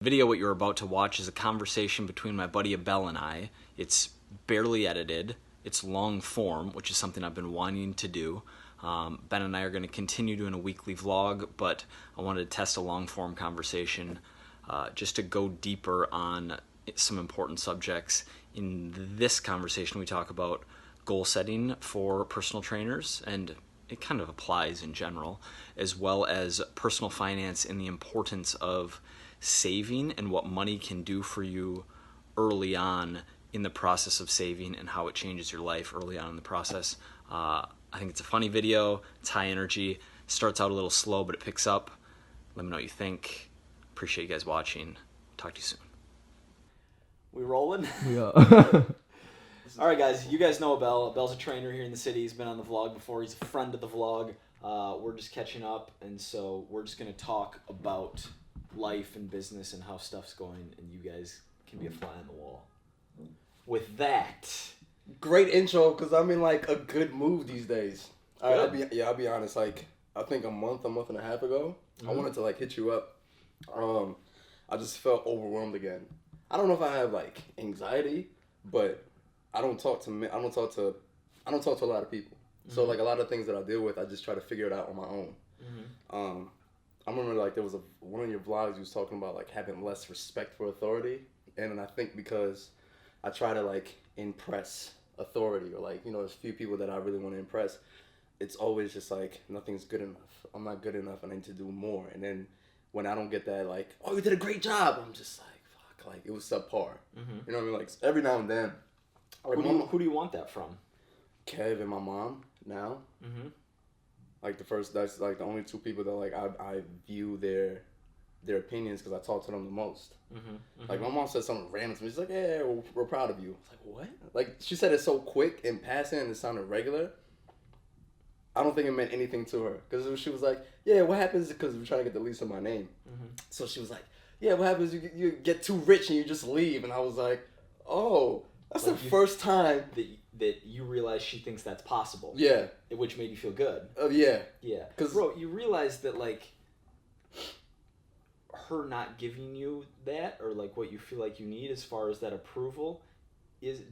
Video what you're about to watch is a conversation between my buddy Abel and I. It's barely edited. It's long form, which is something I've been wanting to do. Ben and I are going to continue doing a weekly vlog, but I wanted to test a long form conversation just to go deeper on some important subjects. In this conversation, we talk about goal setting for personal trainers, and it kind of applies in general, as well as personal finance and the importance of saving and what money can do for you early on in the process of saving and how it changes your life early on in the process. I think it's a funny video. It's high energy. Starts out a little slow, but it picks up. Let me know what you think. Appreciate you guys watching. Talk to you soon. We rolling? Yeah. All right, guys. You guys know Abel. Abel's a trainer here in the city. He's been on the vlog before. He's a friend of the vlog. We're just catching up, and so we're just going to talk about life and business and how stuff's going, and you guys can be a fly on the wall. With that, Great intro, because I'm in like a good mood these days. Good. I'll be honest. Like, I think a month and a half ago, I wanted to like hit you up. I just felt overwhelmed again. I don't know if I have like anxiety, but I don't talk to a lot of people. So like a lot of things that I deal with, I just try to figure it out on my own. I remember like there was one of your vlogs you was talking about like having less respect for authority, and I think because I try to like impress authority, or like, you know, there's a few people that I really want to impress, it's always just like nothing's good enough. I'm not good enough. I need to do more. And then when I don't get that, like, oh, you did a great job, I'm just like, fuck, like it was subpar. You know what I mean? Like every now and then. Like, who do you want that from? Kev and my mom now. Like that's like the only two people that like I view their opinions, because I talk to them the most. Like my mom said something random to me. She's like, "Yeah, we're proud of you." I was like, "What?" Like she said it so quick and passing, and it sounded regular. I don't think it meant anything to her, because she was like, "Yeah, what happens?" Because we're trying to get the lease of my name. So she was like, "Yeah, what happens? You get too rich and you just leave." And I was like, "Oh, that's like the first time that you realize she thinks that's possible." Yeah. Which made you feel good. Yeah. Yeah. Because, bro, you realize that, like, her not giving you that, or, like, what you feel like you need as far as that approval,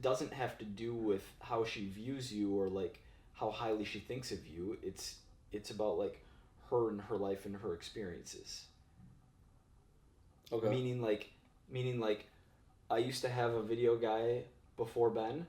doesn't have to do with how she views you or, like, how highly she thinks of you. It's about, like, her and her life and her experiences. Okay. Meaning, like, I used to have a video guy before Ben.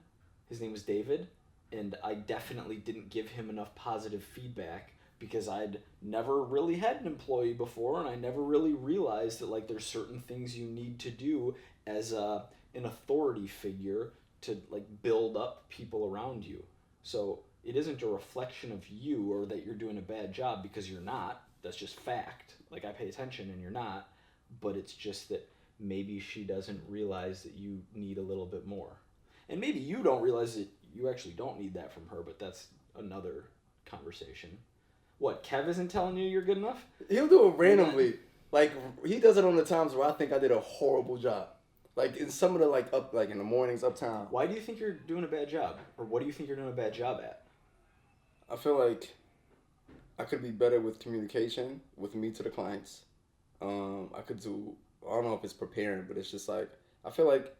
His name was David, and I definitely didn't give him enough positive feedback because I'd never really had an employee before, and I never really realized that, like, there's certain things you need to do as an authority figure to, like, build up people around you. So it isn't a reflection of you or that you're doing a bad job, because you're not. That's just fact. Like, I pay attention and you're not, but it's just that maybe she doesn't realize that you need a little bit more. And maybe you don't realize that you actually don't need that from her, but that's another conversation. What, Kev isn't telling you you're good enough? He'll do it randomly. Like, he does it on the times where I think I did a horrible job. Like, in some of the, like, in the mornings uptown. Why do you think you're doing a bad job? Or what do you think you're doing a bad job at? I feel like I could be better with communication with me to the clients. I don't know if it's preparing, but it's just like, I feel like,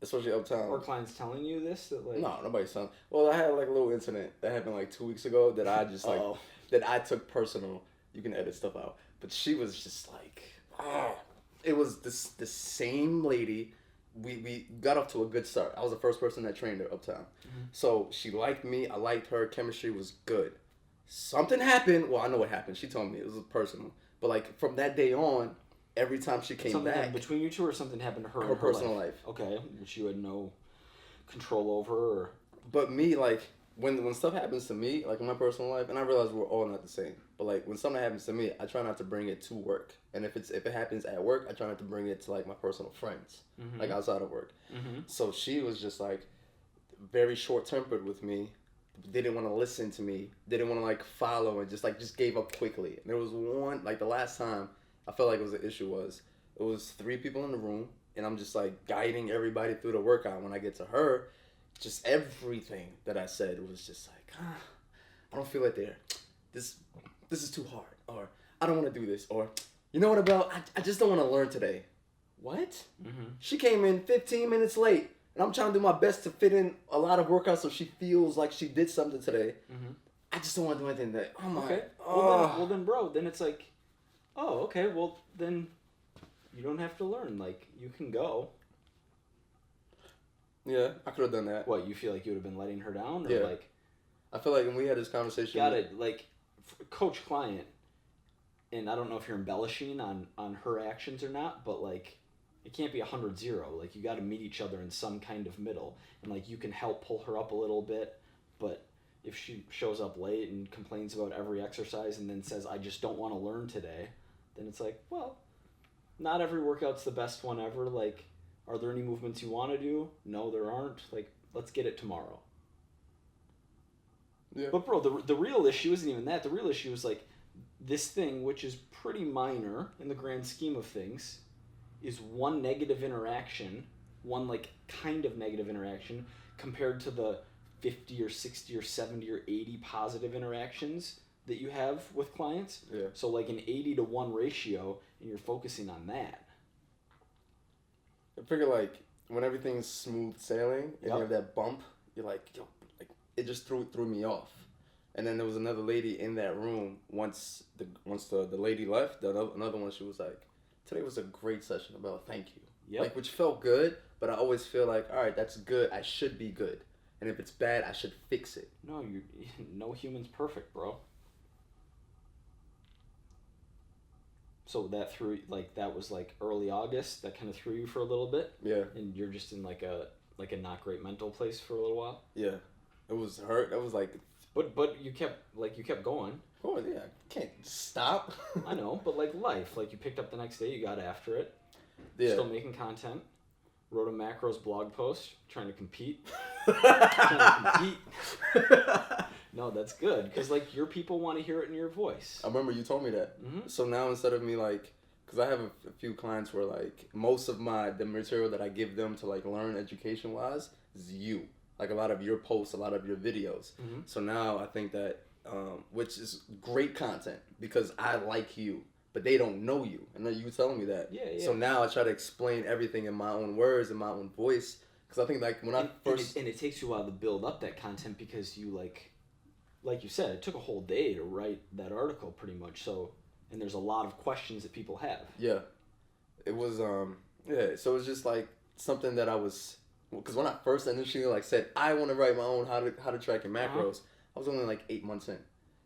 especially uptown. Or clients telling you this? That, like... No, nobody's telling. Well, I had like a little incident that happened like 2 weeks ago that I just like, that I took personal. You can edit stuff out. But she was just like, it was the same lady. We got off to a good start. I was the first person that trained her uptown. So she liked me. I liked her. Chemistry was good. Something happened. Well, I know what happened. She told me. It was personal. But like from that day on, every time she came something back, happened between you two, or something happened to her in her personal life. Okay, which you had no control over, or... But me, like, when stuff happens to me, like in my personal life, and I realize we're all not the same, but like when something happens to me, I try not to bring it to work. And if it happens at work, I try not to bring it to like my personal friends, like outside of work. So she was just like very short tempered with me. Didn't want to listen to me. Didn't want to like follow, and just gave up quickly. And there was one, like the last time I felt like it was an issue it was 3 people in the room, and I'm just like guiding everybody through the workout. When I get to her, just everything that I said was just like, I don't feel it there. This is too hard, or I don't want to do this, or you know what, about I just don't want to learn today. what? Mm-hmm. She came in 15 minutes late. And I'm trying to do my best to fit in a lot of workouts so she feels like she did something today. Mm-hmm. I just don't want to do anything that, oh my. Okay. Oh. Well then, bro, then it's like, oh, okay, well, then you don't have to learn. Like, you can go. Yeah, I could have done that. What, you feel like you would have been letting her down? Or Yeah. like, I feel like when we had this conversation. got it, like, coach-client, and I don't know if you're embellishing on her actions or not, but, like, it can't be 100-0. Like, you got to meet each other in some kind of middle. And, like, you can help pull her up a little bit, but if she shows up late and complains about every exercise and then says, I just don't want to learn today, then it's like, well, not every workout's the best one ever. Like, are there any movements you want to do? No, there aren't. Like, let's get it tomorrow. Yeah. But, bro, the real issue isn't even that. The real issue is, like, this thing, which is pretty minor in the grand scheme of things, is one negative interaction, one, like, kind of negative interaction, compared to the 50 or 60 or 70 or 80 positive interactions that you have with clients. Yeah. So, like, an 80-to-1 ratio, and you're focusing on that. I figure, like, when everything's smooth sailing and you have that bump, you're like, yo, like, it just threw me off. And then there was another lady in that room once the lady left, another one, she was like, today was a great session, about thank you. Yep. Like, which felt good, but I always feel like, all right, that's good. I should be good. And if it's bad, I should fix it. No, no human's perfect, bro. So that that was like early August. That kind of threw you for a little bit. Yeah. And you're just in like a not great mental place for a little while. Yeah. It was hurt. That was like. But you kept going. Oh yeah, I can't stop. I know, but like life, like you picked up the next day, you got after it. Yeah. Still making content. Wrote a macros blog post, trying to compete. No, that's good, because like your people want to hear it in your voice. I remember you told me that. Mm-hmm. So now instead of me like, because I have a few clients where like most of the material that I give them to like learn education wise is you. Like a lot of your posts, a lot of your videos. Mm-hmm. So now I think that, which is great content because I like you, but they don't know you. And then you telling me that. Yeah. So now I try to explain everything in my own words, in my own voice. Because I think like when I first... And it takes you a while to build up that content because you like you said, it took a whole day to write that article pretty much. So, and there's a lot of questions that people have. Yeah. It was, yeah. So it was just like something that I was... Because when I first initially like said I want to write my own how to track your macros, I was only like 8 months in.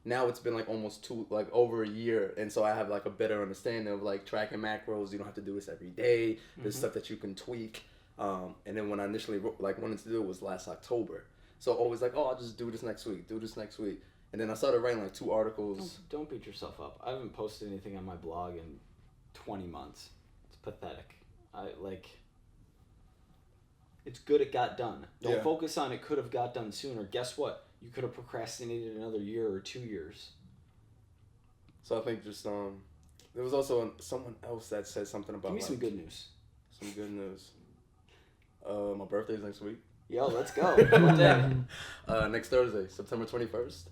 Now it's been like almost over a year, and so I have like a better understanding of like tracking macros. You don't have to do this every day. There's stuff that you can tweak. And then when I initially wanted to do it was last October. So always like, oh, I'll just do this next week. And then I started writing like 2 articles. Don't beat yourself up. I haven't posted anything on my blog in 20 months. It's pathetic. It's good it got done. Don't focus on it could have got done sooner. Guess what? You could have procrastinated another year or 2 years. So I think just there was also someone else that said something about Give me some good news. Some good news. My birthday's next week. Yo, let's go. What day? Next Thursday, September 21st.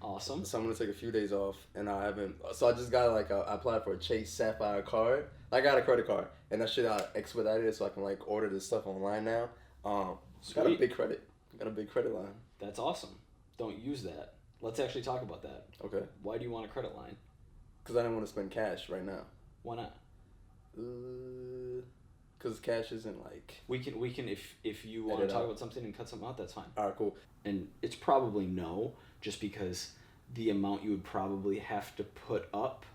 Awesome. So I'm gonna take a few days off, and I haven't. So I just got I applied for a Chase Sapphire card. I got a credit card, and that shit I expedited it so I can like order this stuff online now. Got a big credit. Got a big credit line. That's awesome. Don't use that. Let's actually talk about that. Okay. Why do you want a credit line? Because I didn't want to spend cash right now. Why not? Because cash isn't like... We can if you want to talk about something and cut something out, that's fine. All right, cool. And it's probably no, just because the amount you would probably have to put up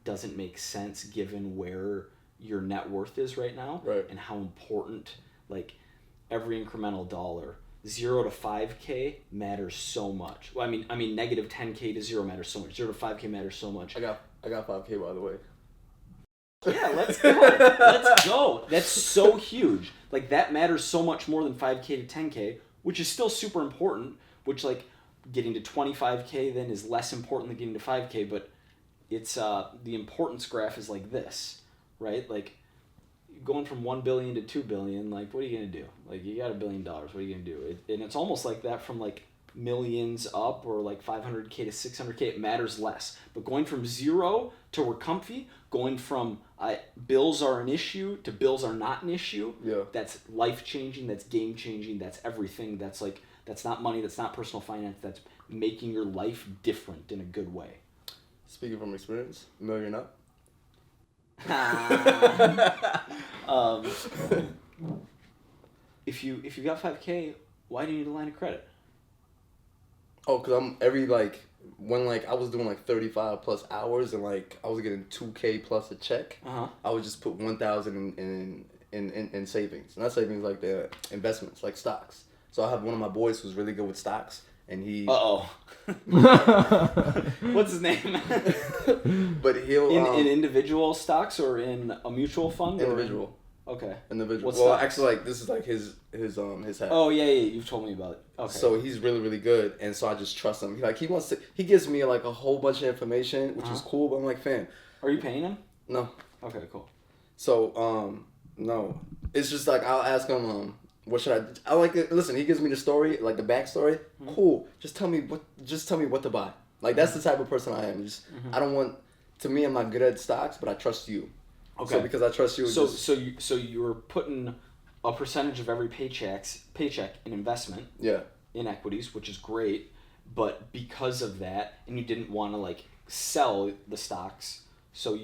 doesn't make sense given where your net worth is right now. Right. And how important, like, every incremental dollar, 0 to 5K matters so much. Well, I mean, negative 10K to 0 matters so much. 0 to 5K matters so much. I got 5K, by the way. Yeah, let's go. Let's go. That's so huge. Like, that matters so much more than 5K to 10K, which is still super important, which, like, getting to 25K then is less important than getting to 5K, but it's, the importance graph is like this, right? Like, going from 1 billion to 2 billion, like, what are you going to do? Like, you got $1 billion, what are you going to do? And it's almost like that from, like, millions up or like 500K to 600K, it matters less. But going from zero to we're comfy, going from bills are an issue to bills are not an issue, that's life-changing, that's game-changing, that's everything. That's like, that's not money, that's not personal finance, that's making your life different in a good way. Speaking from experience, million up. If you got 5K, why do you need a line of credit? Oh, because when I was doing like 35 plus hours and like I was getting 2K plus a check, I would just put 1,000 in savings. Not savings, like the investments, like stocks. So I have one of my boys who's really good with stocks, and he. What's his name? But he'll in individual stocks or in a mutual fund. Individual. Okay. Individual. Well, actually, like this is like his hat. Oh yeah, you've told me about it. Okay. So he's really, really good, and so I just trust him. He gives me like a whole bunch of information, which is cool. But I'm like, fam. Are you paying him? No. Okay, cool. So no, it's just like I'll ask him what should I like it. Listen, he gives me the story, like the backstory. Cool. Just tell me what to buy. Like that's the type of person I am. I don't want. To me, I'm not good at stocks, but I trust you. Okay. So because I trust you. So you're putting a percentage of every paycheck in investment. Yeah. In equities, which is great, but because of that, and you didn't want to like sell the stocks, so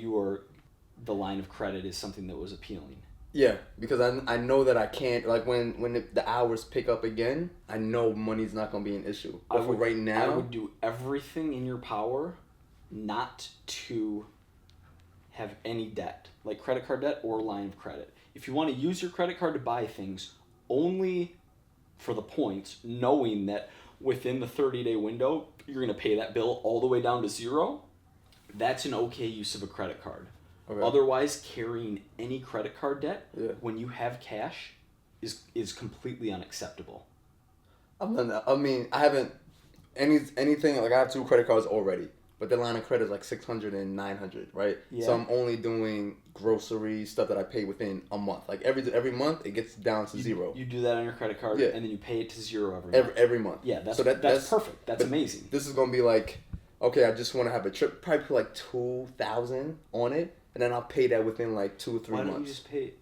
the line of credit is something that was appealing. Yeah, because I know that I can't, like when the hours pick up again, I know money's not gonna be an issue. But for right now, I would do everything in your power not to have any debt, like credit card debt or line of credit. If you want to use your credit card to buy things, only for the points, knowing that within the 30-day window, you're going to pay that bill all the way down to zero, that's an okay use of a credit card. Okay. Otherwise, carrying any credit card debt when you have cash is completely unacceptable. I mean, I haven't anything, like I have 2 credit cards already. But the line of credit is like 600 and 900, right? Yeah. So I'm only doing grocery stuff that I pay within a month. Like every month, it gets down to zero. You do that on your credit card, and then you pay it to zero every month. Yeah, that's perfect. That's amazing. This is gonna be like, okay, I just want to have a trip. Probably put like 2,000 on it, and then I'll pay that within like 2 or 3 months. Why don't you just pay it?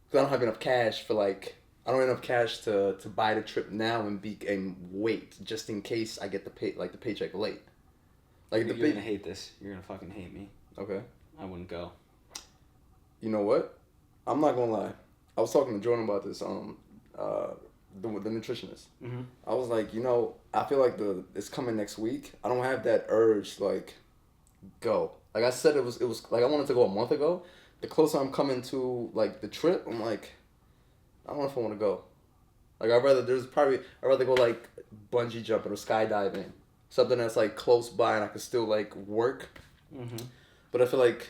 Because I don't have enough cash for like. I don't have enough cash to buy the trip now and wait just in case I get the paycheck late. Like you're gonna hate this. You're gonna fucking hate me. Okay. I wouldn't go. You know what? I'm not gonna lie. I was talking to Jordan about this. The nutritionist. Mm-hmm. I was like, I feel like it's coming next week. I don't have that urge to like go. Like I said, it was like I wanted to go a month ago. The closer I'm coming to like the trip, I'm like, I don't know if I want to go. Like I'd rather go like bungee jumping or skydiving. Something that's like close by and I could still like work. Mm-hmm. But I feel like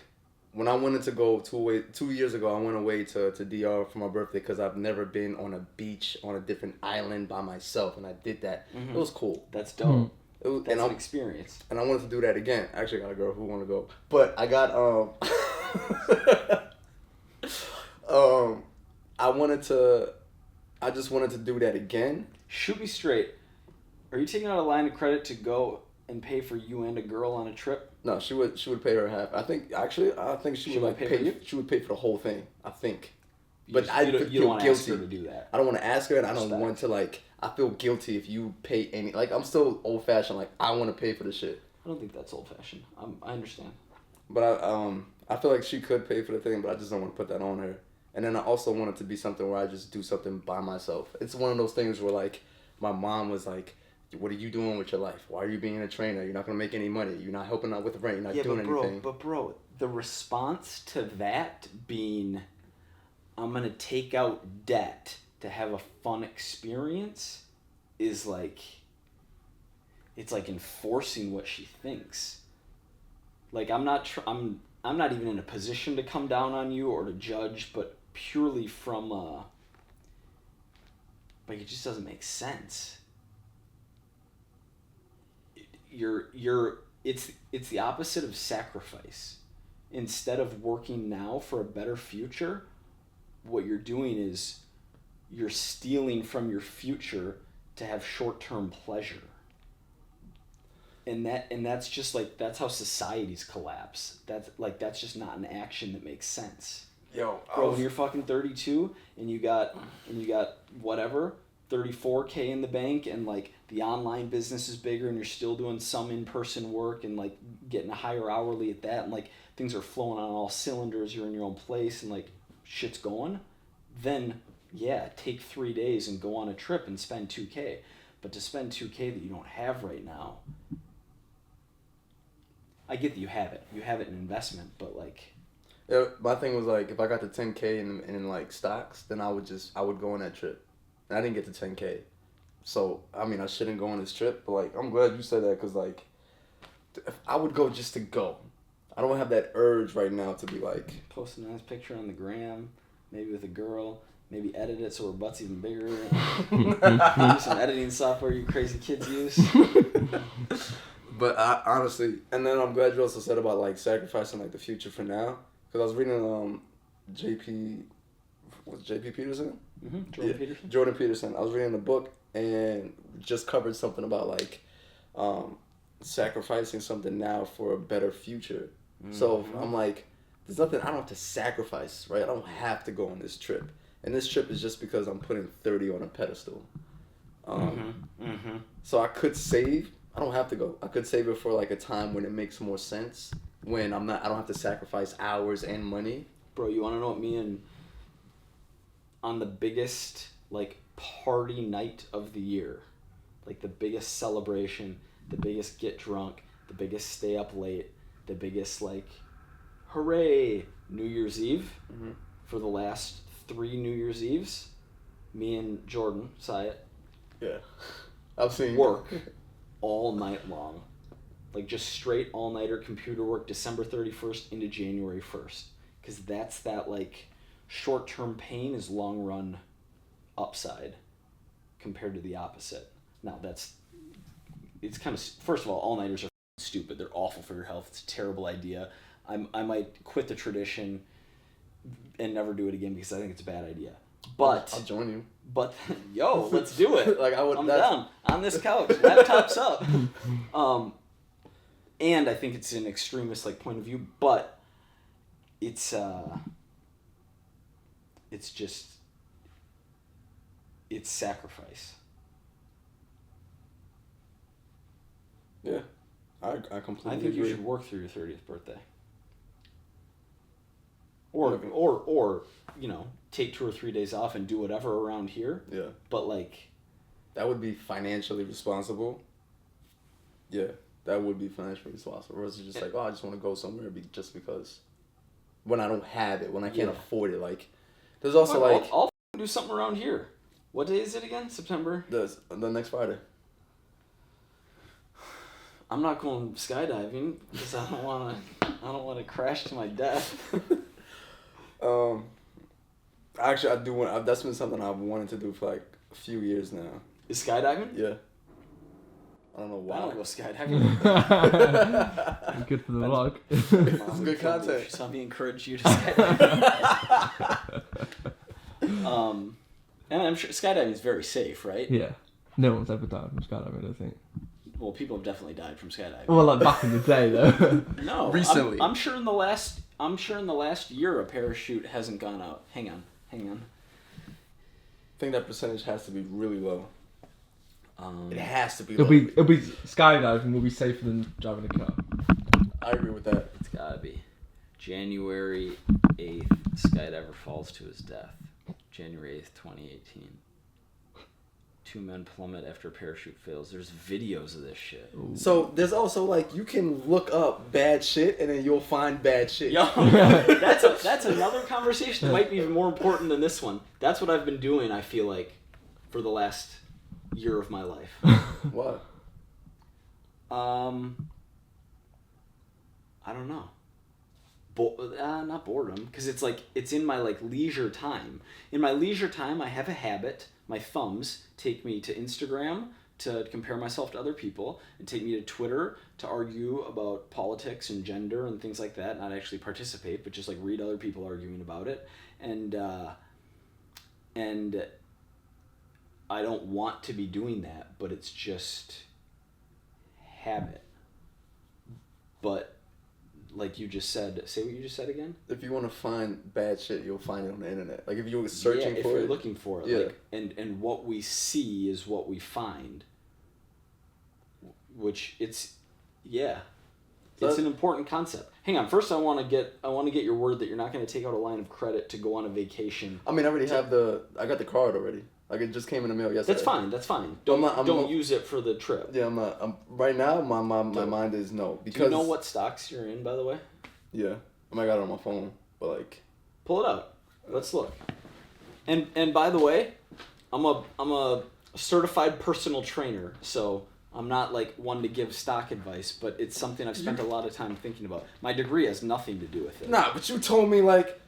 when I wanted to go 2 years ago, I went away to DR for my birthday because I've never been on a beach on a different island by myself, and I did that. Mm-hmm. It was cool. That's dope. That's an experience. And I wanted to do that again. I actually got a girl who want to go, but I got I just wanted to do that again. Shoot me straight. Are you taking out a line of credit to go and pay for you and a girl on a trip? No, she would pay her half. I think she would like pay for you? She would pay for the whole thing. I think. But I feel you don't want to guilty. ask her to do that. I don't want to ask her, and I don't want to like. I feel guilty if you pay any. Like I'm still old fashioned. Like I want to pay for the shit. I don't think that's old fashioned. I understand. But I feel like she could pay for the thing, but I just don't want to put that on her. And then I also want it to be something where I just do something by myself. It's one of those things where like my mom was like, what are you doing with your life? Why are you being a trainer? You're not going to make any money. You're not helping out with the rent. You're not doing anything. But bro, the response to that being, I'm going to take out debt to have a fun experience is like, it's like enforcing what she thinks. Like I'm not even in a position to come down on you or to judge, but purely from like it just doesn't make sense. It's the opposite of sacrifice. Instead of working now for a better future, what you're doing is you're stealing from your future to have short-term pleasure. And that's just like, that's how societies collapse. That's just not an action that makes sense. Yo, Bro, when you're fucking 32 and you got whatever, 34K in the bank, and like the online business is bigger and you're still doing some in-person work and like getting a higher hourly at that, and like things are flowing on all cylinders, you're in your own place and like shit's going, then yeah, take 3 days and go on a trip and spend 2K. But to spend 2K that you don't have right now, I get that you have it in investment, but like... Yeah, my thing was like, if I got to 10K in like stocks, then I would go on that trip. And I didn't get to 10K. So, I mean, I shouldn't go on this trip, but like, I'm glad you said that, because like, if I would go just to go. I don't have that urge right now to be like... Post a nice picture on the gram, maybe with a girl, maybe edit it so her butt's even bigger. Use some editing software you crazy kids use. But I honestly, and then I'm glad you also said about like sacrificing like the future for now, because I was reading JP Peterson? Mm-hmm. Peterson. Jordan Peterson. I was reading the book and just covered something about like sacrificing something now for a better future. Mm-hmm. So I'm like, there's nothing I don't have to sacrifice, right? I don't have to go on this trip, and this trip is just because I'm putting 30 on a pedestal. So I could save. I don't have to go. I could save it for like a time when it makes more sense. When I don't have to sacrifice hours and money. Bro, you want to know what me and on the biggest like party night of the year, like the biggest celebration, the biggest get drunk, the biggest stay up late, the biggest like hooray New Year's Eve. Mm-hmm. For the last 3 New Year's Eves, me and Jordan, Syed, yeah, I've seen work all night long, like just straight all-nighter computer work, December 31st into January 1st, because that's that like short-term pain is long-run upside compared to the opposite. Now it's kind of, first of all-nighters are stupid. They're awful for your health. It's a terrible idea. I might quit the tradition and never do it again because I think it's a bad idea. But I'll join you. But yo, let's do it. Like I'm down on this couch, laptops up. And I think it's an extremist like point of view, but it's sacrifice. Yeah, I completely. I think agree. you should work through your 30th birthday. Or take 2 or 3 days off and do whatever around here. Yeah. But like, that would be financially responsible. Yeah, that would be financially responsible. Or is it just like, I just want to go somewhere just because, when I don't have it, when I can't afford it. Like, there's also I'll do something around here. What day is it again? September? The next Friday. I'm not going skydiving because I don't want to crash to my death. Actually, I do want. That's been something I've wanted to do for like a few years now. Is skydiving? Yeah. I don't know why. I don't go skydiving. Good for the vlog. It's good content. So me encourage you to skydiving. And I'm sure skydiving is very safe, right? Yeah. No one's ever died from skydiving, I don't think. Well, people have definitely died from skydiving. Well, like back in the day, though. No, recently. I'm sure in the last year a parachute hasn't gone out. Hang on. I think that percentage has to be really low. It has to be. It'll be skydiving will be safer than driving a car. I agree with that. It's gotta be. January 8th, skydiver falls to his death. January 8th, 2018. 2 men plummet after parachute fails. There's videos of this shit. Ooh. So there's also like you can look up bad shit and then you'll find bad shit. Yo, that's another conversation that might be even more important than this one. That's what I've been doing, I feel like, for the last year of my life. What? I don't know. Not boredom, because it's like it's in my like leisure time. In my leisure time, I have a habit. My thumbs take me to Instagram to compare myself to other people, and take me to Twitter to argue about politics and gender and things like that. Not actually participate, but just like read other people arguing about it. And I don't want to be doing that, but it's just habit. But like you just said, say what you just said again. If you want to find bad shit, you'll find it on the internet. Like if you were searching if for you're it, looking for it, yeah. like, and what we see is what we find. Which it's an important concept. Hang on, first I want to get your word that you're not going to take out a line of credit to go on a vacation. I mean, I already have I got the card already. Like it just came in the mail yesterday. That's fine. Don't use it for the trip. Yeah, I'm right now. My mind is no. Because do you know what stocks you're in, by the way? Yeah, I might got it on my phone, but like, pull it up. Let's look. And by the way, I'm a certified personal trainer, so I'm not like one to give stock advice, but it's something I've spent a lot of time thinking about. My degree has nothing to do with it. Nah, but you told me like,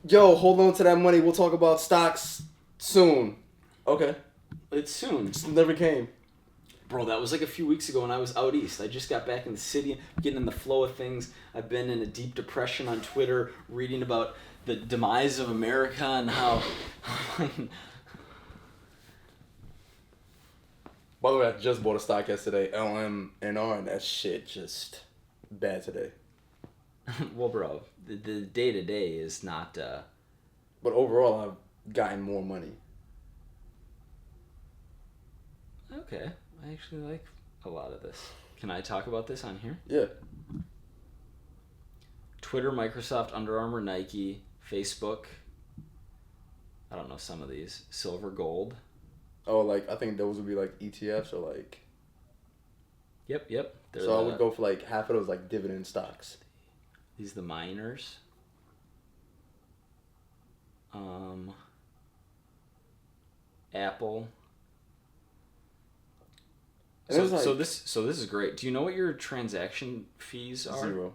yo, hold on to that money. We'll talk about stocks soon. Okay. It's soon. It never came. Bro, that was like a few weeks ago when I was out east. I just got back in the city, getting in the flow of things. I've been in a deep depression on Twitter, reading about the demise of America and how... By the way, I just bought a stock yesterday, LM and R, and that shit just bad today. Well, bro, the day-to-day is not... But overall, I've gotten more money. Okay. I actually like a lot of this. Can I talk about this on here? Yeah. Twitter, Microsoft, Under Armour, Nike, Facebook. I don't know some of these. Silver, gold. Oh, like, I think those would be like ETFs or like... Yep. So I would go for like half of those like dividend stocks. These the miners. Apple. So this is great. Do you know what your transaction fees are? 0.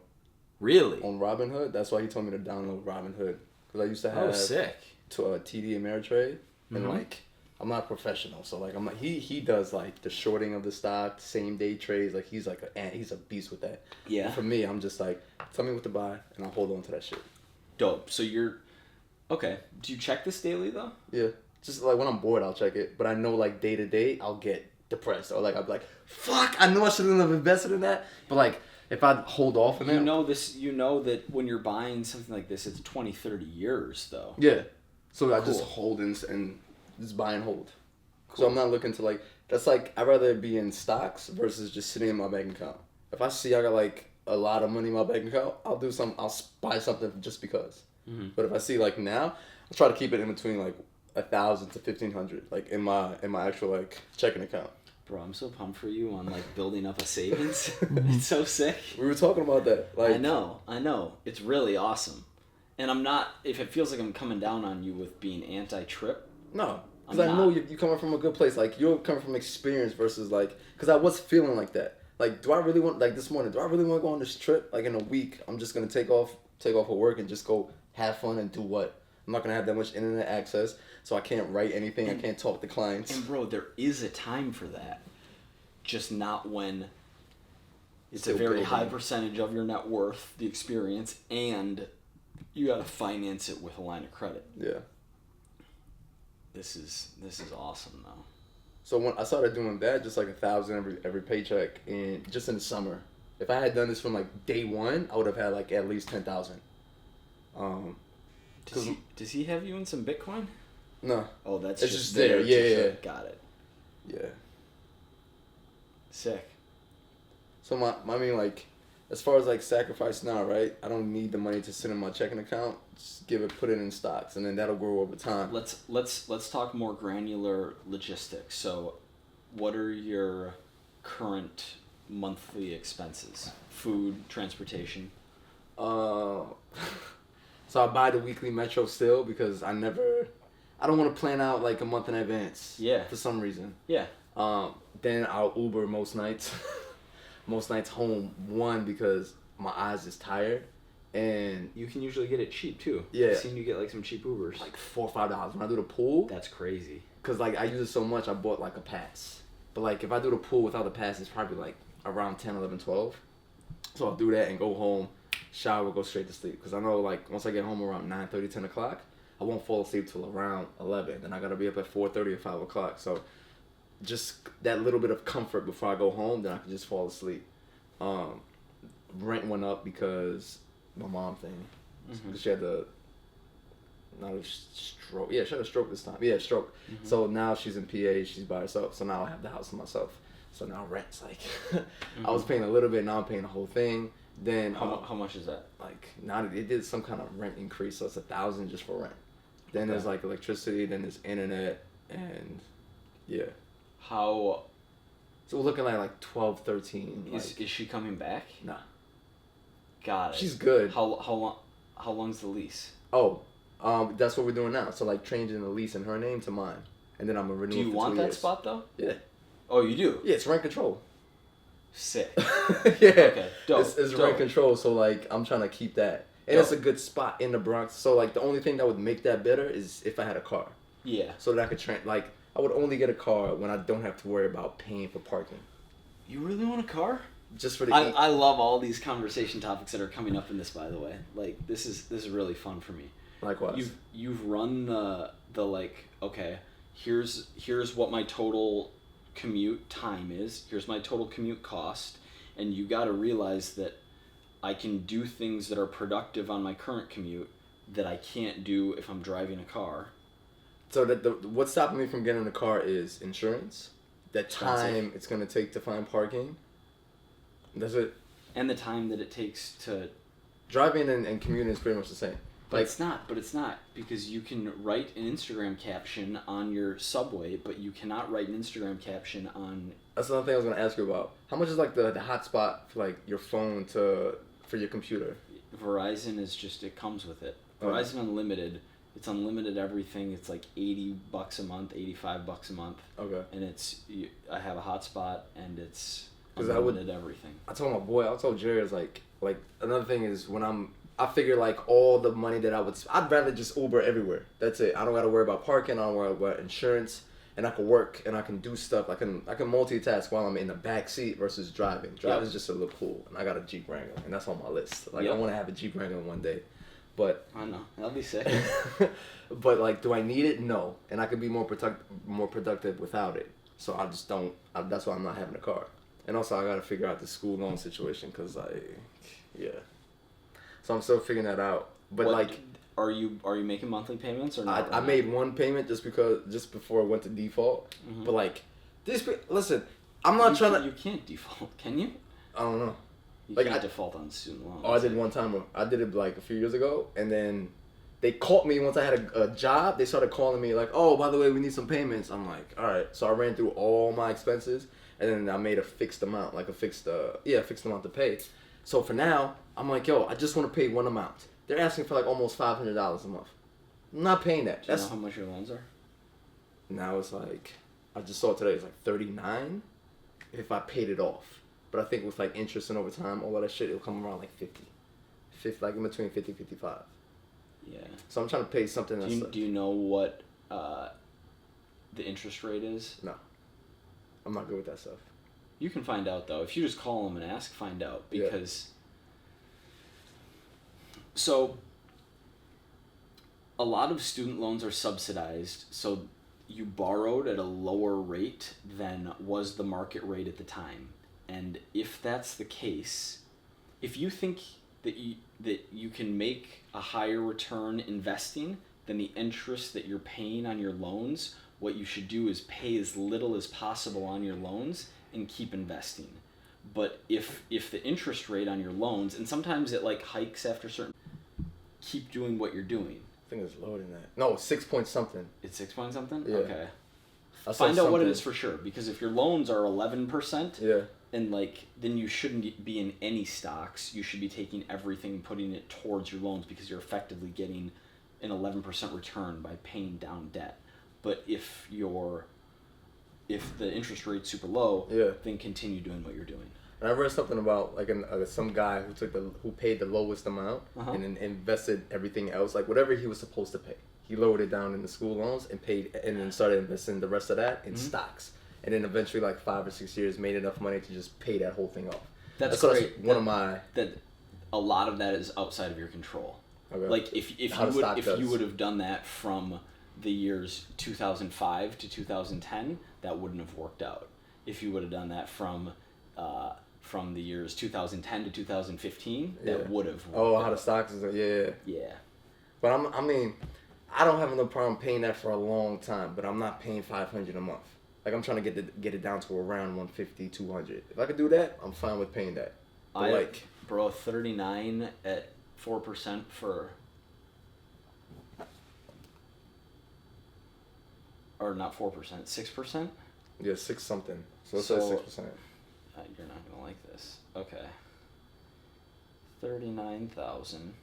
Really? On Robinhood, that's why he told me to download Robinhood. Because I used to have sick. TD Ameritrade, and Mhm. like I'm not a professional, so like I'm like he does like the shorting of the stock, same day trades. Like he's a beast with that. Yeah. For me, I'm just like, tell me what to buy, and I'll hold on to that shit. Dope. So you're okay. Do you check this daily though? Yeah, just like when I'm bored, I'll check it. But I know like day to day, I'll get depressed or like I'll be like, fuck, I know I shouldn't have invested in that. But like if I hold off in that, you know that when you're buying something like this, it's 20, 30 years though. Yeah. So I Cool. just hold and just buy and hold. Cool. So I'm not looking to like, that's like, I'd rather be in stocks versus just sitting in my bank account. If I see I got like a lot of money in my bank account, I'll buy something just because. Mm-hmm. But if I see like now, I'll try to keep it in between like 1,000 to 1,500, like in my actual like checking account. Bro, I'm so pumped for you on like building up a savings. It's so sick. We were talking about that. Like I know. It's really awesome. And I'm not, if it feels like I'm coming down on you with being anti-trip. No. Because I know you're coming from a good place. Like, you're coming from experience versus, like... Because I was feeling like that. Like, do I really want... Like, this morning, do I really want to go on this trip? Like, in a week, I'm just going to take off of work and just go have fun and do what? I'm not going to have that much internet access, so I can't write anything. I can't talk to clients. And, bro, there is a time for that. Just not when it's a very high percentage of your net worth, the experience, and you got to finance it with a line of credit. Yeah. This is awesome though. So when I started doing that, just like 1,000 every paycheck, and just in the summer, if I had done this from like day one, I would have had like at least 10,000. Does he have you in some Bitcoin? No. Oh, that's it's just there. Yeah. Got it. Yeah. Sick. So I mean like, as far as like sacrifice now, right? I don't need the money to sit in my checking account. Just put it in stocks, and then that'll grow over time. Let's talk more granular logistics. So, what are your current monthly expenses? Food, transportation. So I buy the weekly Metro still because I don't want to plan out like a month in advance. Yeah. For some reason. Yeah. Then I'll Uber most nights. Most nights home, one, because my eyes is tired, and you can usually get it cheap too. Yeah. I've seen you get like some cheap Ubers. Like $4 or $5 when I do the pool. That's crazy. Cause like I use it so much, I bought like a pass. But like if I do the pool without the pass, it's probably like around 10, 11, 12. So I'll do that and go home, shower, go straight to sleep. Cause I know like once I get home around 9:30, 10 o'clock, I won't fall asleep till around 11. Then I gotta be up at 4:30 or 5 o'clock. So just that little bit of comfort before I go home, then I can just fall asleep. Rent went up because my mom thing. Mm-hmm. She had not a stroke. Yeah, she had a stroke this time. Yeah, stroke. Mm-hmm. So now she's in PA. She's by herself. So now I have the house to myself. So now rent's like, Mm-hmm. I was paying a little bit. Now I'm paying the whole thing. Then How much is that? like now it did some kind of rent increase. So it's $1,000 just for rent. Then Okay. there's like electricity. Then there's internet, and yeah. How So we're looking like 12, 13. is she coming back? Nah. Got it. She's good. How long's the lease? Oh, that's what we're doing now. So like changing the lease in her name to mine, and then I'm gonna renew. Do you it for want 2 that years. spot though? Yeah. Oh, you do. Yeah, it's rent control. Sick. Yeah. Okay. Dope. It's Dope. rent control, so like I'm trying to keep that, and Dope. it's a good spot in the Bronx. So like the only thing that would make that better is if I had a car, Yeah. so that I could like I would only get a car when I don't have to worry about paying for parking, You really want a car? just for the. I love all these conversation topics that are coming up in this. By the way, like this is really fun for me. Likewise. You've run the like, okay, here's what my total commute time is. Here's my total commute cost, and you got to realize that I can do things that are productive on my current commute that I can't do if I'm driving a car. So that what's stopping me from getting a car is insurance, that Expensive. time it's gonna take to find parking. That's it. And the time that it takes to Driving and commuting is pretty much the same. But it's not because you can write an Instagram caption on your subway, but you cannot write an Instagram caption on. That's another thing I was gonna ask you about. How much is like the hotspot for like your phone for your computer? Verizon is just, it comes with it. Oh. Verizon Unlimited, it's unlimited everything. It's like $80 a month, $85 a month, Okay. and I have a hotspot and it's 'Cause unlimited everything. I told my boy. I told Jerry. I was like another thing is I figure like all the money that I'd rather just Uber everywhere. That's it. I don't gotta worry about parking. I don't worry about insurance. And I can work and I can do stuff. I can multitask while I'm in the back seat versus driving. Driving's just a little cool. And I got a Jeep Wrangler, and that's on my list. Like I want to have a Jeep Wrangler one day, but I know that'll be sick. but like, do I need it? No. And I could be more productive without it. So I just don't. That's why I'm not having a car. And also I gotta figure out the school loan situation because So I'm still figuring that out. But like, are you making monthly payments or not? I made one payment just before it went to default. Mhm. But like, listen, I'm not trying to. You can't default, can you? I don't know. You Like, can't default on student loans. Oh, I did one time. I did it like a few years ago, and then they called me once I had a job. They started calling me like, "Oh, by the way, we need some payments." I'm like, "All right." So I ran through all my expenses, and then I made a fixed amount, like a fixed amount to pay. So for now, I'm like, "Yo, I just want to pay one amount." They're asking for like almost $500 a month. I'm not paying that. Do you know how much your loans are? Now it's like, I just saw it today. It's like $39 if I paid it off. But I think with like interest and overtime, all of that shit, it'll come around like 50, like in between 50 55. Yeah. So I'm trying to pay something that's. Do you know what the interest rate is? No, I'm not good with that stuff. You can find out though. If you just call them and ask, find out because. So. A lot of student loans are subsidized, so you borrowed at a lower rate than was the market rate at the time. And if that's the case, if you think that you can make a higher return investing than the interest that you're paying on your loans, what you should do is pay as little as possible on your loans and keep investing. But if the interest rate on your loans, and sometimes it like hikes after certain, keep doing what you're doing. I think it's lower than that. No, 6 point something. It's 6 point something? Yeah. Okay. I saw Find out what it something. is for sure, because if your loans are 11%, Yeah. and like then you shouldn't be in any stocks. You should be taking everything and putting it towards your loans because you're effectively getting an 11% return by paying down debt. But if the interest rate's super low, then continue doing what you're doing. And I read something about like some guy who paid the lowest amount and then invested everything else, like whatever he was supposed to pay. He lowered it down in the school loans and then started investing the rest of that in stocks. And then eventually, like 5 or 6 years, made enough money to just pay that whole thing off. That's great. great. One of my. That a lot of that is outside of your control. Okay. Like if How the stock you does. would have done that from the years 2005 to 2010, that wouldn't have worked out. If you would have done that from the years 2010 to 2015, that would have worked Oh, out. how the stocks is, yeah. Yeah. But I don't have no problem paying that for a long time, but I'm not paying $500 a month. Like, I'm trying to get it down to around $150, $200. If I could do that, I'm fine with paying that. But Bro, 39 at 4% for, or not 4%, 6%? yeah, 6 something. So let's say 6%. You're not gonna like this. Okay. 39,000.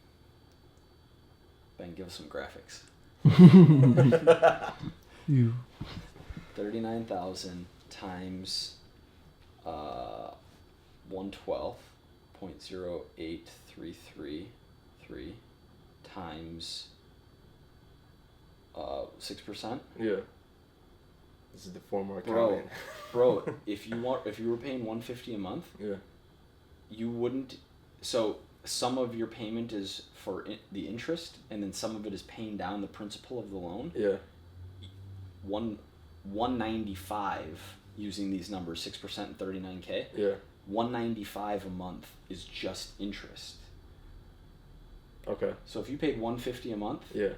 Ben, give us some graphics. You. 39,000 times 112.08333 times 6%. Yeah. This is the former accountant. Bro, if you were paying $150 a month, Yeah. you wouldn't. So some of your payment is for the interest, and then some of it is paying down the principal of the loan. Yeah. 195 using these numbers, 6% and 39K. Yeah. 195 a month is just interest. Okay. So if you paid 150 a month, Yeah.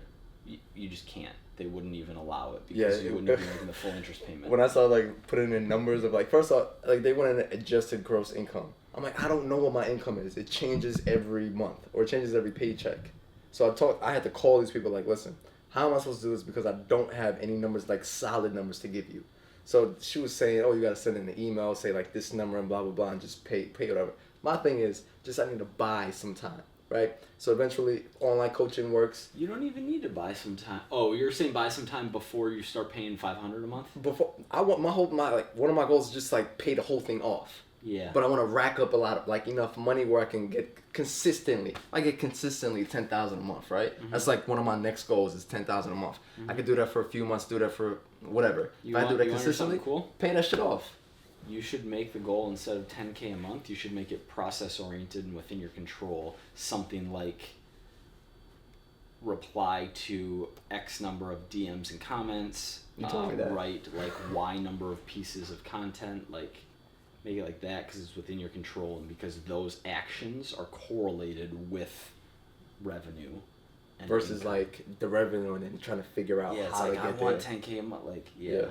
you just can't. They wouldn't even allow it because you wouldn't be making the full interest payment. When I saw putting in numbers of first off, they wanted an adjusted gross income. I'm like, I don't know what my income is. It changes every month or it changes every paycheck. So I had to call these people listen, how am I supposed to do this because I don't have any numbers solid numbers to give you. So she was saying, oh, you got to send in an email, say this number and blah blah blah, and just pay whatever. My thing is I need to buy some time. Right? So eventually, online coaching works. You don't even need to buy some time. Oh, you're saying buy some time before you start paying $500 a month? Before I want one of my goals is just pay the whole thing off. Yeah. But I want to rack up a lot of enough money where I can get consistently. I get consistently $10,000 a month, right? Mm-hmm. That's one of my next goals is $10,000 a month. Mm-hmm. I could do that for a few months, do that for whatever. You if I do that want consistently, cool? pay that shit off. You should make the goal instead of $10K a month. You should make it process oriented and within your control. Something like reply to X number of DMs and comments. You told me that. Write Y number of pieces of content. Make it like that because it's within your control and because those actions are correlated with revenue. And Versus income. the revenue and then trying to figure out It's how to I get want there. 10K a month. Yeah.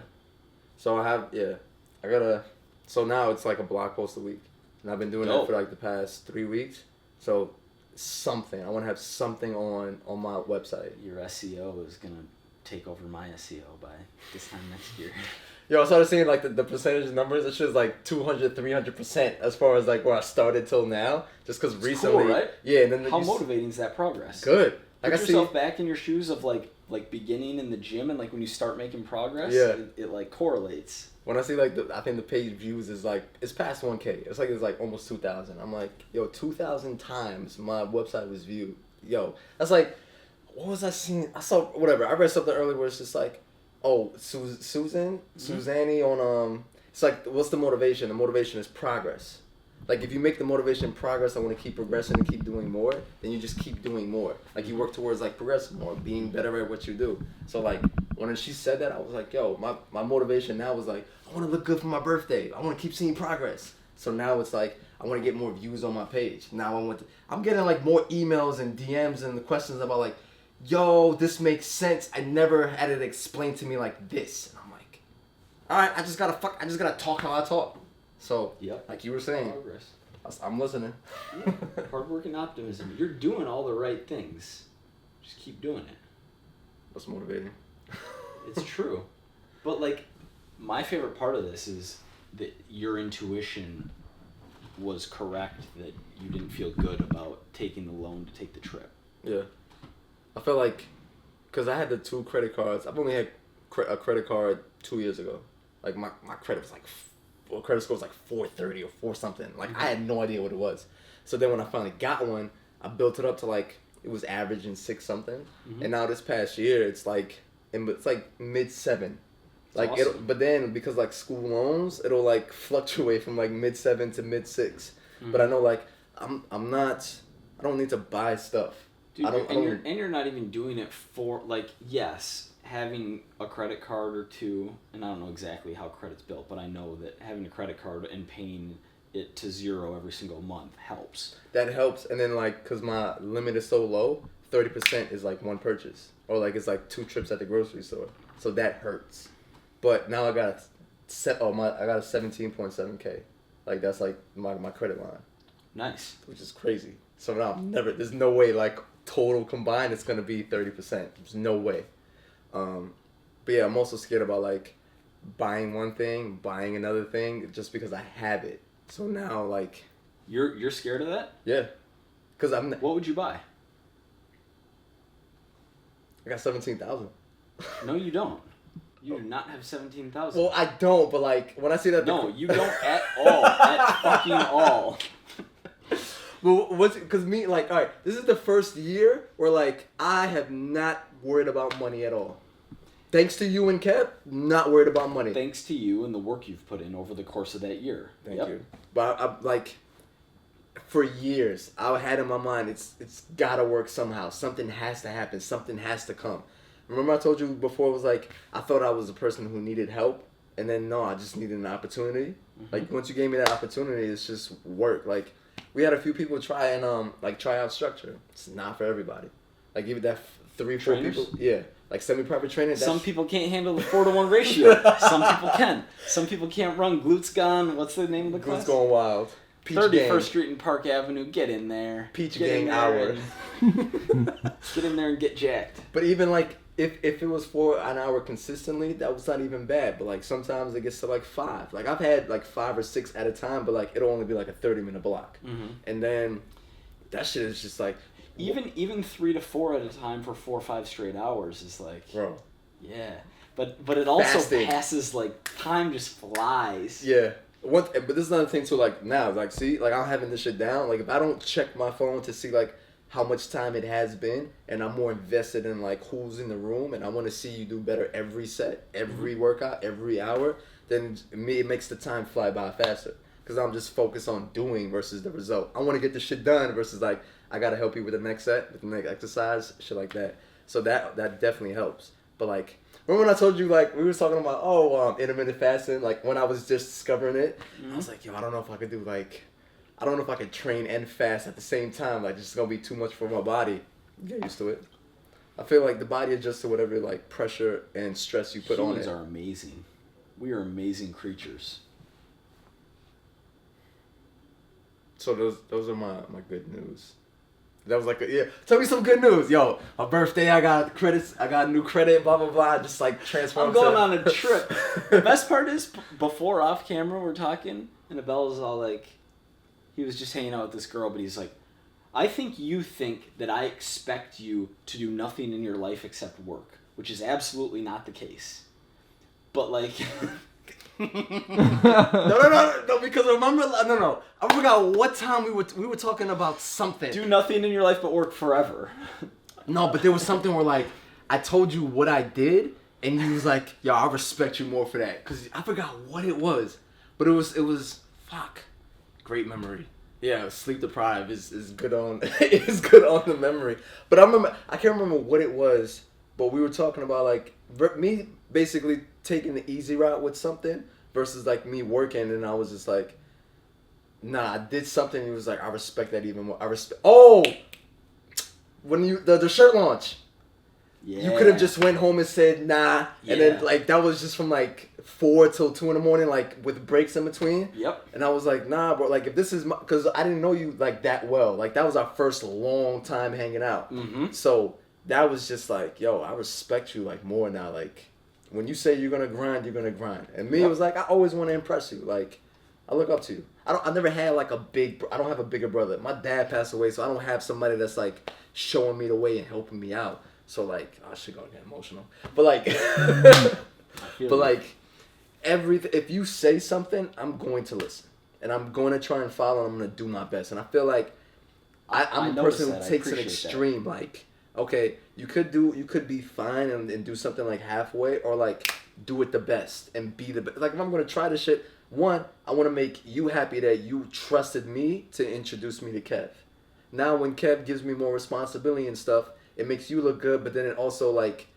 So so now it's a blog post a week. And I've been doing that for the past 3 weeks. So something. I want to have something on my website. Your SEO is going to take over my SEO by this time next year. Yo, I started seeing the percentage numbers. It's just 200, 300% as far as where I started till now. Just because recently. Cool, right? Yeah. And then How motivating is that progress? Good. Put yourself back in your shoes of beginning in the gym and when you start making progress. Yeah. It correlates. When I see I think the page views is it's past 1K. It's it's almost 2,000. I'm yo, 2,000 times my website was viewed. Yo, that's what was I seeing? I saw whatever. I read something earlier where it's just oh, Susanny on it's what's the motivation? The motivation is progress. If you make the motivation progress, I want to keep progressing and keep doing more, then you just keep doing more. You work towards progressing more, being better at what you do. So when she said that, I was yo, my motivation now was I want to look good for my birthday. I want to keep seeing progress. So now it's I want to get more views on my page. Now I'm getting more emails and DMs and the questions about yo, this makes sense. I never had it explained to me like this. And I'm all right, I just gotta talk how I talk. So, like you were saying, Progress. I'm listening. Yeah. Hard work and optimism. You're doing all the right things. Just keep doing it. That's motivating. It's true. But my favorite part of this is that your intuition was correct that you didn't feel good about taking the loan to take the trip. Yeah. I feel because I had the 2 credit cards. I've only had a credit card 2 years ago. My credit was credit score was 430 or 4 something. I had no idea what it was. So then when I finally got one, I built it up to it was averaging 6 something. Mm-hmm. And now this past year it's mid 7. Awesome. But then because school loans, it'll fluctuate from mid 7 to mid 6. Mm-hmm. But I know I don't need to buy stuff. Dude, I don't. you're not even doing it for, like, yes, having a credit card or two, and I don't know exactly how credit's built, but I know that having a credit card and paying it to zero every single month helps. That helps, and then like, cause my limit is so low, 30% is like one purchase, or like it's like 2 trips at the grocery store, so that hurts. But now I got I got a 17.7K, like that's like my credit line. Nice. Which is crazy. So now there's no way like total combined it's gonna be 30%. There's no way. But yeah, I'm also scared about like buying one thing, buying another thing, just because I have it. So now like you're scared of that? Yeah, cause What would you buy? I got 17,000. No, you don't. You do not have 17,000. Well, I don't, but like when I see that. No, you don't at all. At fucking all. Well, because me, like, all right, this is the first year where, like, I have not worried about money at all. Thanks to you and Kev, not worried about money. Thanks to you and the work you've put in over the course of that year. Thank you. But I like, for years, I had in my mind, it's gotta work somehow. Something has to happen. Something has to come. Remember I told you before, it was like, I thought I was a person who needed help, and then no, I just needed an opportunity. Mm-hmm. Like, once you gave me that opportunity, it's just work. Like, we had a few people try and try out structure. It's not for everybody. Like even that 3-4 people, yeah, like semi-private training. Some people can't handle the 4-to-1 ratio. Some people can. Some people can't run. Glutes gone. What's the name of the class? Glutes going wild. Peach 31st Street and Park Avenue. Get in there. Peach Gang hour. Get in there and get jacked. But even like if it was for an hour consistently, that was not even bad. But like sometimes it gets to like 5. Like I've had like 5 or 6 at a time, but like it'll only be like a 30-minute block. Mm-hmm. And then that shit is just like even 3 to 4 at a time for 4 or 5 straight hours is like, bro. Yeah, but it also fasting. Passes, like time just flies. Yeah. But this is another thing too. Like now, like see, like I'm having this shit down. Like if I don't check my phone to see like how much time it has been, and I'm more invested in like who's in the room, and I want to see you do better every set, every workout, every hour, then it makes the time fly by faster. Because I'm just focused on doing versus the result. I want to get the shit done versus like I gotta help you with the next set, with the next exercise, shit like that. So that definitely helps. But like, remember when I told you like we were talking about intermittent fasting? Like when I was just discovering it, I was like, yo, I don't know if I could do like. I don't know if I can train and fast at the same time. Like, it's gonna be too much for my body. Get used to it. I feel like the body adjusts to whatever like pressure and stress you put on it. Humans are amazing. We are amazing creatures. So those are my good news. That was like tell me some good news. Yo, my birthday, I got credits. I got a new credit. Blah blah blah. Just like transfer. I'm going on a trip. The best part is before off camera we're talking, and Abel's all like. He was just hanging out with this girl, but he's like, I think you think that I expect you to do nothing in your life except work, which is absolutely not the case. But like... no, because remember, no. I forgot what time we were talking about something. Do nothing in your life but work forever. No, but there was something where like, I told you what I did, and you was like, yo, I respect you more for that. Because I forgot what it was. But it was, fuck. Great memory. Yeah, sleep deprived is good on is good on the memory. But I can't remember what it was, but we were talking about like me basically taking the easy route with something versus like me working, and I was just like, nah, I did something. He was like, I respect that even more. When the shirt launch. Yeah. You could have just went home and said nah, and then like that was just from like 4 till 2 in the morning, like with breaks in between. Yep. And I was like, nah, bro. Like if this is because I didn't know you like that well. Like that was our first long time hanging out. Mm-hmm. So that was just like, yo, I respect you like more now. Like when you say you're gonna grind, you're gonna grind. And me, it was like I always want to impress you. Like I look up to you. I never had like I don't have a bigger brother. My dad passed away, so I don't have somebody that's like showing me the way and helping me out. So like, I should go get emotional. But like, if you say something, I'm going to listen, and I'm going to try and follow, and I'm going to do my best. And I feel like I'm a person who takes an extreme. That. Like, okay, you could be fine and do something like halfway, or like do it the best and be the best. Like if I'm going to try this shit, I want to make you happy that you trusted me to introduce me to Kev. now when Kev gives me more responsibility and stuff, it makes you look good, but then it also like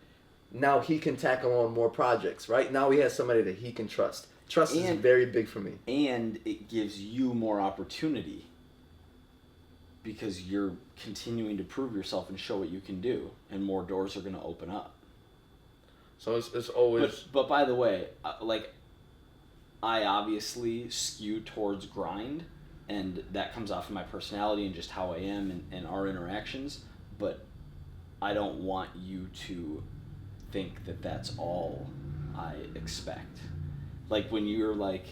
now he can tackle on more projects, right? Now he has somebody that he can trust. Trust is very big for me. And it gives you more opportunity because you're continuing to prove yourself and show what you can do, and more doors are going to open up. So it's always... But by the way, like, I obviously skew towards grind, and that comes off of my personality and just how I am and our interactions, but I don't want you to think that that's all I expect. Like when you're like,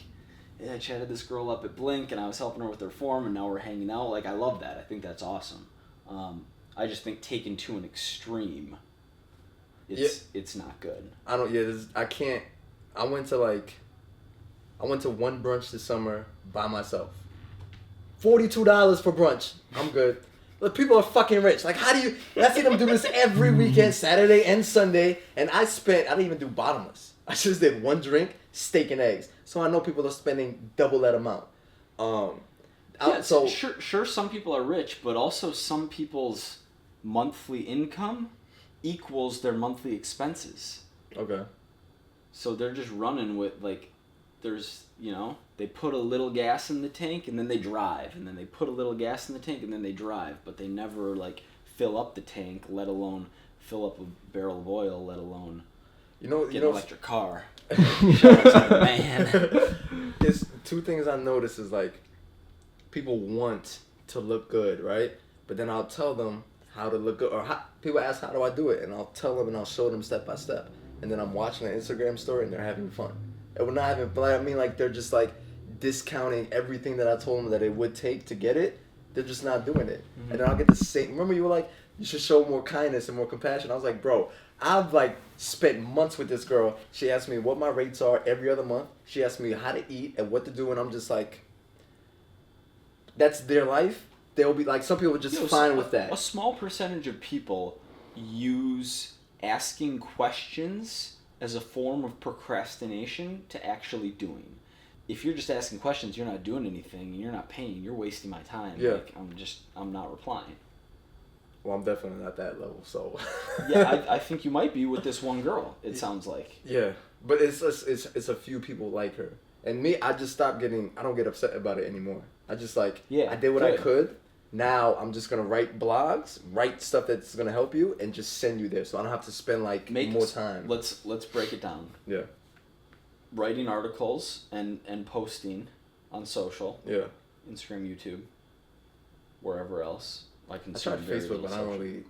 yeah, I chatted this girl up at Blink and I was helping her with her form and now we're hanging out. Like, I love that. I think that's awesome. I just think taken to an extreme, it's not good. I can't. I went to one brunch this summer by myself. $42 for brunch. I'm good. Look, people are fucking rich. Like, how do you... I see them do this every weekend, Saturday and Sunday, and I didn't even do bottomless. I just did one drink, steak and eggs. So I know people are spending double that amount. Sure, some people are rich, but also some people's monthly income equals their monthly expenses. Okay. So they're just running with, like, there's, they put a little gas in the tank and then they drive, and then they put a little gas in the tank and then they drive, but they never, like, fill up the tank, let alone fill up a barrel of oil, let alone get an electric car. Man. It's two things I notice is, like, people want to look good, right? But then I'll tell them how to look good, or people ask, how do I do it? And I'll tell them and I'll show them step by step. And then I'm watching an Instagram story and they're having fun. And we're not having fun. I mean, like, they're just, like, discounting everything that I told them that it would take to get it. They're just not doing it. Mm-hmm. And then I'll get the same. Remember, you were like, you should show more kindness and more compassion. I was like, bro, I've, like, spent months with this girl. She asked me what my rates are every other month. She asked me how to eat and what to do. And I'm just like, that's their life. They'll be like, some people are just fine with that. A small percentage of people use asking questions as a form of procrastination to actually doing. If you're just asking questions, you're not doing anything, you're not paying, you're wasting my time. Yeah. Like, I'm not replying. Well, I'm definitely not that level, so. Yeah, I think you might be with this one girl, it sounds like. Yeah, but it's a few people like her. And me, I just stopped I don't get upset about it anymore. I just, like, I did what I could. Now I'm just going to write blogs, write stuff that's going to help you, and just send you there so I don't have to spend, like, more time. Let's break it down. Yeah. Writing articles and posting on social. Yeah. Instagram, YouTube, wherever else. I tried Facebook, but I don't really...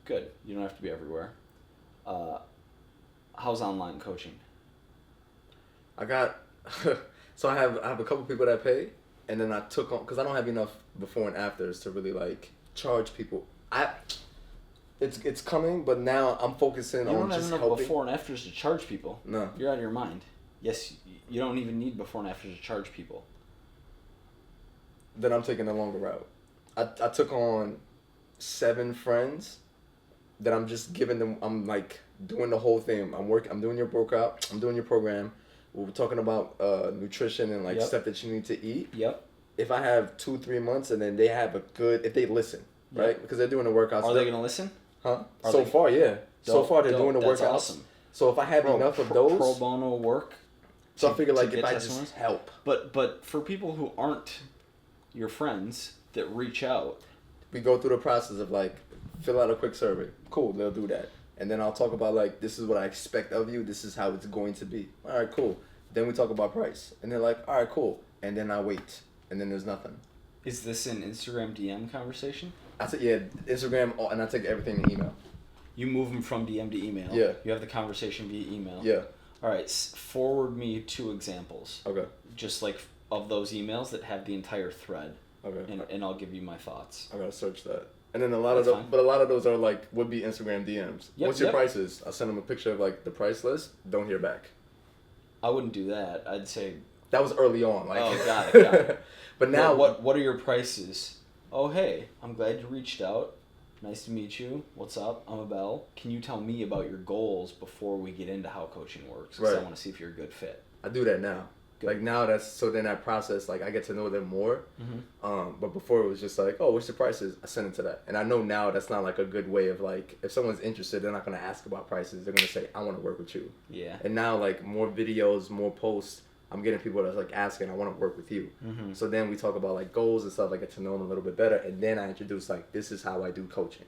Good. You don't have to be everywhere. How's online coaching? I got... So I have a couple people that pay, and then I took on... Because I don't have enough before and afters to really, like, charge people. It's coming, but now I'm focusing on just helping. You don't have enough before and afters to charge people. No. You're out of your mind. Yes, you don't even need before and afters to charge people. Then I'm taking the longer route. I took on 7 friends that I'm just giving them, I'm like doing the whole thing. I'm doing your workout, I'm doing your program. We're talking about nutrition and like stuff that you need to eat. Yep. If I have 2-3 months and then they have if they listen, right? Because they're doing the workouts. Are they going to listen? Huh? So far, yeah. So far, they're doing the workouts. That's awesome. So if I have enough of those. Pro bono work. So I figure like if I just help. But for people who aren't your friends that reach out. We go through the process of like, fill out a quick survey. Cool, they'll do that. And then I'll talk about like, this is what I expect of you. This is how it's going to be. All right, cool. Then we talk about price. And they're like, all right, cool. And then I wait. And then there's nothing. Is this an Instagram DM conversation? I said, yeah, Instagram, and I take everything in email. You move them from DM to email. Yeah. You have the conversation via email. Yeah. All right, forward me 2 examples. Okay. Just like of those emails that have the entire thread. Okay. And I'll give you my thoughts. I gotta search that. And then a lot of those are like would be Instagram DMs. Yep, What's your prices? I send them a picture of like the price list. Don't hear back. I wouldn't do that. I'd say that was early on. Like, oh, got it. But now, what are your prices? Oh, hey, I'm glad you reached out. Nice to meet you. What's up? I'm Abel. Can you tell me about your goals before we get into how coaching works? Because I want to see if you're a good fit. I do that now. Good. Like now then that process, like I get to know them more. Mm-hmm. But before it was just like, oh, what's the prices? I send it to that. And I know now that's not like a good way of like, if someone's interested, they're not going to ask about prices. They're going to say, I want to work with you. Yeah. And now like more videos, more posts, I'm getting people that's like asking, I want to work with you. Mm-hmm. So then we talk about like goals and stuff. I get to know them a little bit better. And then I introduce like, this is how I do coaching.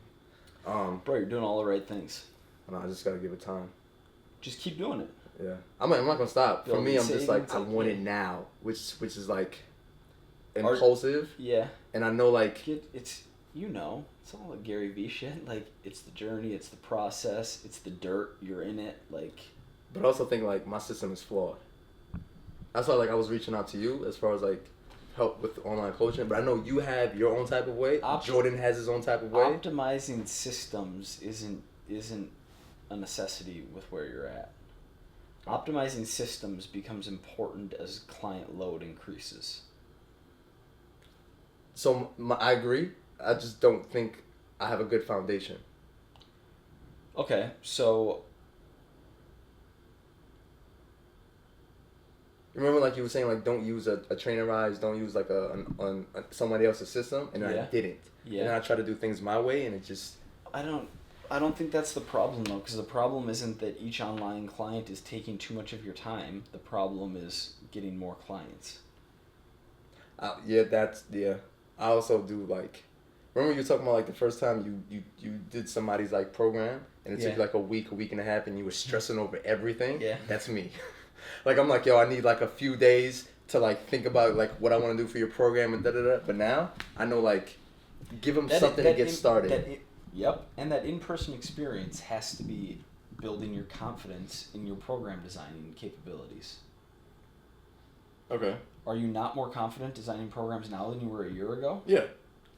Bro, you're doing all the right things. And I just got to give it time. Just keep doing it. Yeah, I'm not gonna stop. For Building me, I'm just like savings, I want it yeah. now, which is like impulsive, Yeah. and I know like It's it's all like Gary Vee shit. Like, it's the journey, it's the process, it's the dirt. You're in it. Like, but I also think like my system is flawed. That's why like I was reaching out to you as far as like help with online coaching, but I know you have your own type of way. Jordan has his own type of way. optimizing systems isn't a necessity with where you're at. Optimizing systems becomes important as client load increases. So I agree. I just don't think I have a good foundation. Okay, so Remember, like you were saying, like don't use a trainerized, don't use like a somebody else's system, and then Yeah. I didn't. Yeah. And then I try to do things my way, and it just. I don't think that's the problem though, because the problem isn't that each online client is taking too much of your time. The problem is getting more clients. Yeah. I also do like. Remember you were talking about like the first time you did somebody's like program, and it took you like a week and a half, and you were stressing over everything. Yeah. That's me. Like I'm like, yo, I need like a few days to like think about like what I want to do for your program and da. But now I know like, give them something to get started. Yep, and that in-person experience has to be building your confidence in your program designing capabilities. Okay. Are you not more confident designing programs now than you were a year ago? Yeah,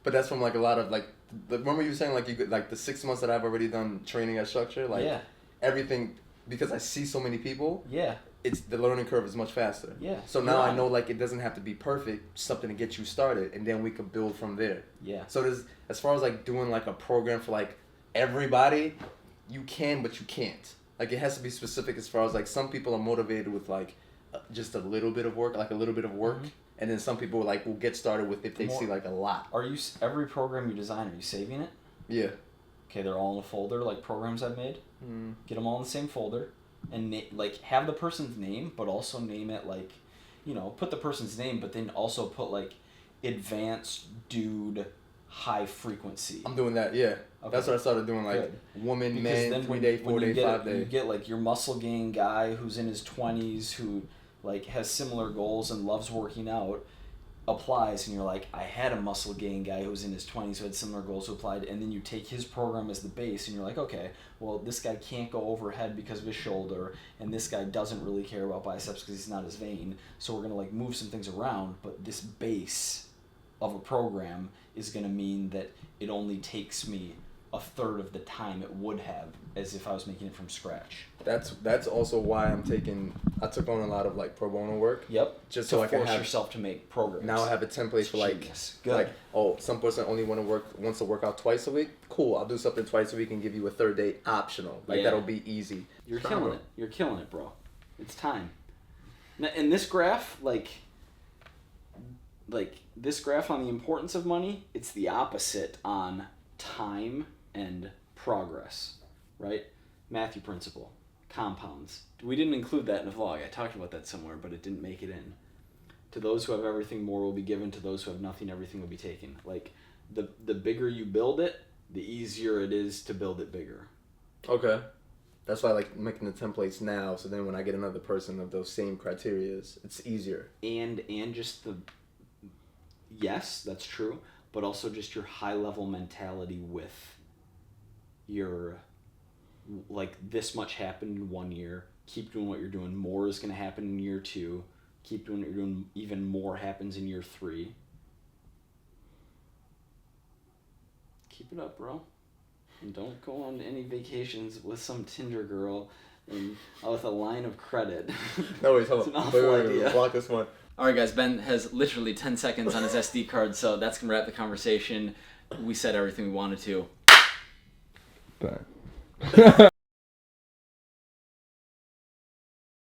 but that's from like a lot of like. Remember you were saying like you could, like the 6 months that I've already done training at Structure, like everything, because I see so many people. Yeah. It's the learning curve is much faster. Yeah. So now I know like it doesn't have to be perfect, something to get you started, and then we could build from there. Yeah. So there's as far as like doing like a program for like everybody, you can but you can't. Like it has to be specific as far as like some people are motivated with like just a little bit of work, Mm-hmm. and then some people like will get started with if they see like a lot. Are you every program you design? Are you saving it? Yeah. Okay, they're all in a folder like programs I've made. Get them all in the same folder. And like have the person's name, but also name it like, put the person's name, but then also put like advanced dude, high frequency. I'm doing that. Yeah, okay. That's what I started doing. Like woman, because man, 3 day, 4 day, 5 day. You get like your muscle gain guy who's in his 20s who like has similar goals and loves working out. Applies, and you're like, I had a muscle gain guy who was in his 20s who had similar goals who applied, and then you take his program as the base, and you're like, okay, well, this guy can't go overhead because of his shoulder, and this guy doesn't really care about biceps because he's not as vain, so we're going to like move some things around, but this base of a program is going to mean that it only takes me a third of the time it would have as if I was making it from scratch. That's also why I took on a lot of like pro bono work. Yep. Just to so I can force have yourself to make programs. Now I have a template for like some person only wants to work out twice a week. Cool, I'll do something twice a week and give you a third day optional. Like that'll be easy. You're killing it. You're killing it, bro. It's time. Now, in this graph, like this graph on the importance of money, it's the opposite on time and progress, right? Matthew principle, compounds. We didn't include that in the vlog. I talked about that somewhere, but it didn't make it in. To those who have everything, more will be given. To those who have nothing, everything will be taken. Like, the bigger you build it, the easier it is to build it bigger. Okay. That's why I like making the templates now, so then when I get another person of those same criterias, it's easier. And just yes, that's true, but also just your high-level mentality with your, like, this much happened in 1 year, keep doing what you're doing, more is going to happen in year 2, keep doing what you're doing, even more happens in year 3. Keep it up, bro. And don't go on any vacations with some Tinder girl and with a line of credit. No, wait, hold on. It's an awful idea. Block this one. All right, guys, Ben has literally 10 seconds on his SD card, so that's going to wrap the conversation. We said everything we wanted to. Bang.